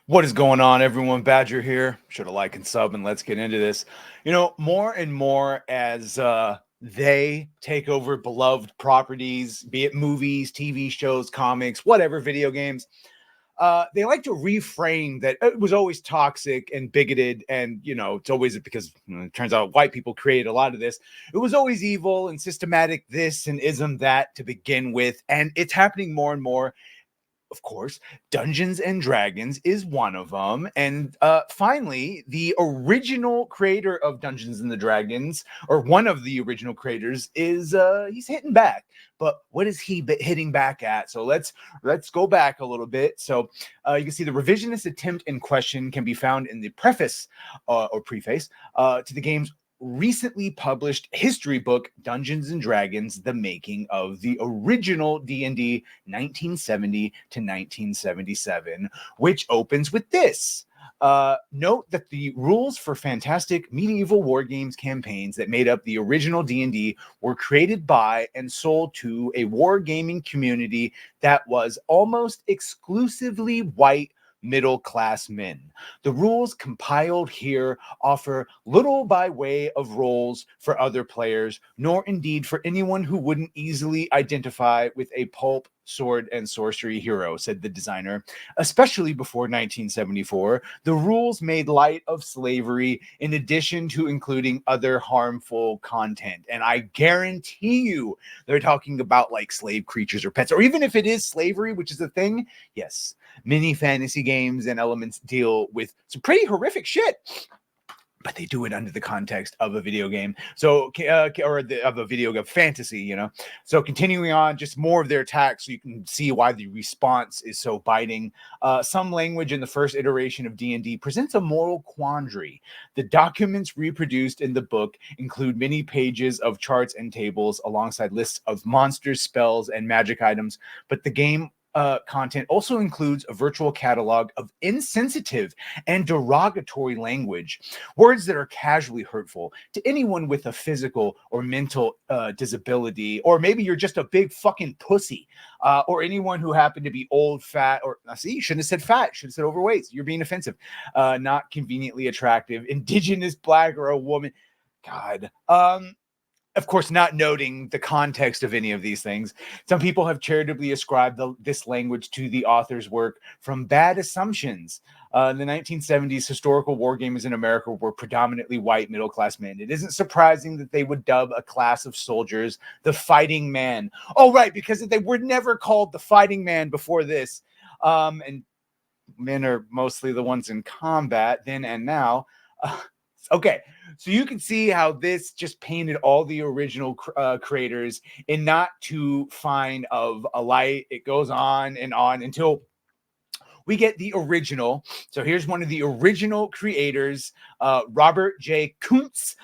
What is going on, everyone? Badger here. Should have like and sub, and let's get into this. More and more as they take over beloved properties, be it movies, TV shows, comics, whatever, video games. They like to reframe that it was always toxic and bigoted, and it's always because it turns out white people created a lot of this. It was always evil and systematic, this and ism that to begin with, and it's happening more and more. Of course, Dungeons and Dragons is one of them. And finally, the original creator of Dungeons and the Dragons, or one of the original creators, is he's hitting back. But what is he hitting back at? So let's go back a little bit. So you can see the revisionist attempt in question can be found in the preface or preface to the game's recently published history book, Dungeons and Dragons: The Making of the Original D&D 1970 to 1977, which opens with this. Note that the rules for fantastic medieval war games campaigns that made up the original D&D were created by and sold to a wargaming community that was almost exclusively white middle-class men. The rules compiled here offer little by way of roles for other players, nor indeed for anyone who wouldn't easily identify with a pulp, sword, and sorcery hero, said the designer. Especially before 1974, the rules made light of slavery in addition to including other harmful content. And I guarantee you they're talking about like slave creatures or pets, or even if it is slavery, which is a thing, yes, many fantasy games and elements deal with some pretty horrific shit, but they do it under the context of a video game. So, of a video game fantasy, So continuing on, just more of their attacks, so you can see why the response is so biting. Some language in the first iteration of D&D presents a moral quandary. The documents reproduced in the book include many pages of charts and tables alongside lists of monsters, spells, and magic items, but the game content also includes a virtual catalog of insensitive and derogatory language, words that are casually hurtful to anyone with a physical or mental disability, or maybe you're just a big fucking pussy, or anyone who happened to be old, fat, or see, you shouldn't have said fat, should have said overweight. You're being offensive. Not conveniently attractive, indigenous, black, or a woman. God. Of course, not noting the context of any of these things. Some people have charitably ascribed this language to the author's work from bad assumptions. In the 1970s, historical war gamers in America were predominantly white middle-class men. It isn't surprising that they would dub a class of soldiers the fighting man. Oh, right, because they were never called the fighting man before this. And men are mostly the ones in combat then and now. Okay, so you can see how this just painted all the original creators in not too fine of a light. It goes on until we get the original. So here's one of the original creators, Robert J. Kuntz,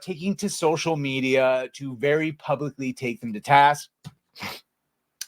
taking to social media to very publicly take them to task.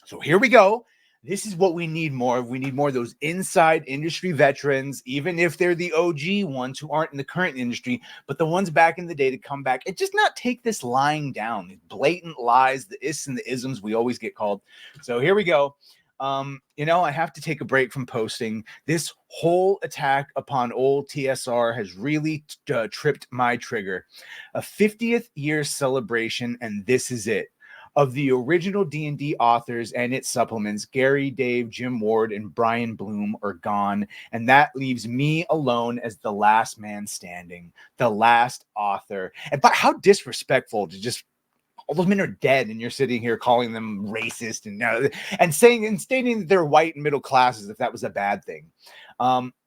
So here we go. This is what we need more of. We need more of those inside industry veterans, even if they're the OG ones who aren't in the current industry, but the ones back in the day to come back and just not take this lying down, these blatant lies, the is and the isms we always get called. So here we go. I have to take a break from posting. This whole attack upon old TSR has really tripped my trigger. A 50th year celebration, and this is it. Of the original D&D authors and its supplements, Gary, Dave, Jim Ward, and Brian Bloom are gone, and that leaves me alone as the last man standing, the last author. And but how disrespectful to just all those men are dead, and you're sitting here calling them racist and stating that they're white and middle class as if that was a bad thing.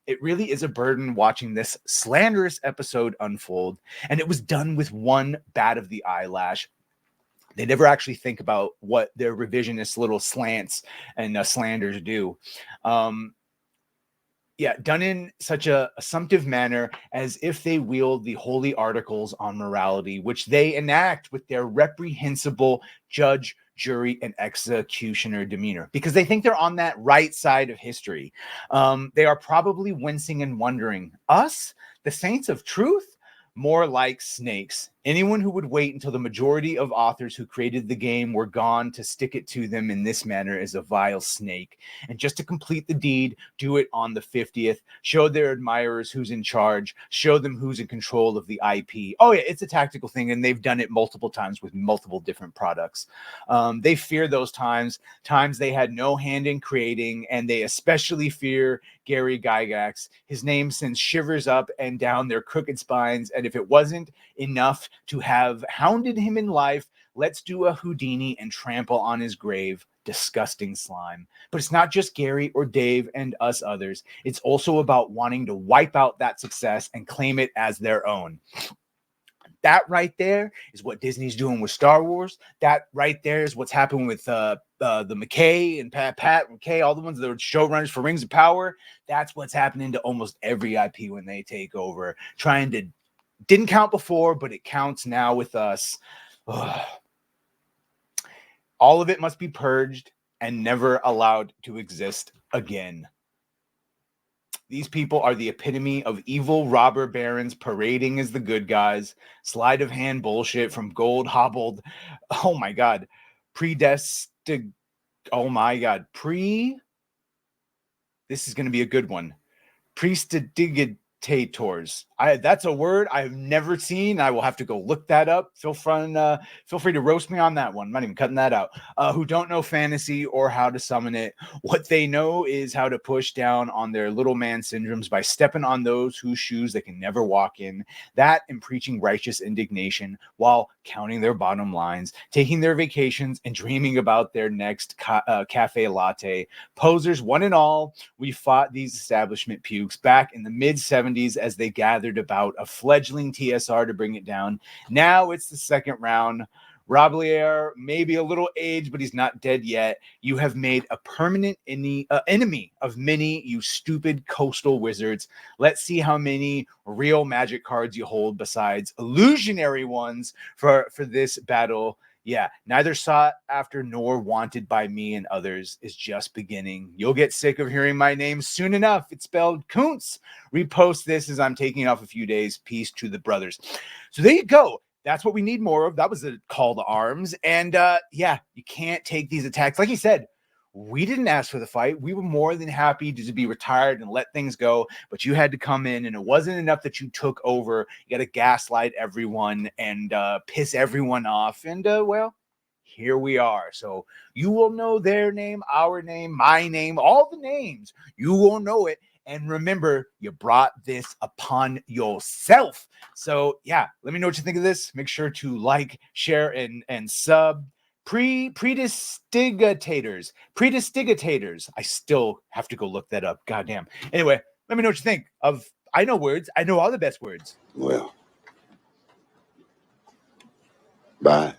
It really is a burden watching this slanderous episode unfold, and it was done with one bat of the eyelash. They never actually think about what their revisionist little slants and slanders do. Done in such a assumptive manner as if they wield the holy articles on morality, which they enact with their reprehensible judge, jury, and executioner demeanor, because they think they're on that right side of history. They are probably wincing and wondering, us, the saints of truth? More like snakes Anyone who would wait until the majority of authors who created the game were gone to stick it to them in this manner is a vile snake. And just to complete the deed, do it on the 50th. Show their admirers who's in charge. Show them who's in control of the IP. Oh, yeah, it's a tactical thing, and they've done it multiple times with multiple different products. They fear those times they had no hand in creating, and they especially fear Gary Gygax. His name sends shivers up and down their crooked spines, and if it wasn't enough to have hounded him in life, let's do a Houdini and trample on his grave. Disgusting slime. But it's not just Gary or Dave and us others. It's also about wanting to wipe out that success and claim it as their own. That right there is what Disney's doing with Star Wars. That right there is what's happening with the McKay and Pat McKay, all the ones that were showrunners for Rings of Power. That's what's happening to almost every IP when they take over. Didn't count before, but it counts now with us. Ugh. All of it must be purged and never allowed to exist again. These people are the epitome of evil robber barons parading as the good guys. Sleight of hand bullshit from gold hobbled. Oh my God. Predestined. Oh my God. This is going to be a good one. Prestidigitators. That's a word I've never seen. I will have to go look that up. Feel free to roast me on that one. I'm not even cutting that out. Who don't know fantasy or how to summon it. What they know is how to push down on their little man syndromes by stepping on those whose shoes they can never walk in. That and preaching righteous indignation while counting their bottom lines, taking their vacations, and dreaming about their next cafe latte. Posers, one and all, we fought these establishment pukes back in the mid-70s as they gathered about a fledgling TSR to bring it down. Now it's the second round. Robelier may be a little aged, but he's not dead yet. You have made a permanent enemy of many, you stupid coastal wizards. Let's see how many real magic cards you hold besides illusionary ones for this battle. Yeah, neither sought after nor wanted by me and others is just beginning. You'll get sick of hearing my name soon enough. It's spelled Kuntz. Repost this as I'm taking off a few days. Peace to the brothers. So there you go. That's what we need more of. That was a call to arms. And yeah, you can't take these attacks. Like he said, we didn't ask for the fight. We were more than happy to be retired and let things go. But you had to come in, and it wasn't enough that you took over. You got to gaslight everyone and piss everyone off. And well, here we are. So you will know their name, our name, my name, all the names. You will know it. And remember, you brought this upon yourself. So yeah, let me know what you think of this. Make sure to like, share, and sub. Predestigitators. I still have to go look that up. Goddamn. Anyway, let me know what you think of. I know words. I know all the best words. Well, bye.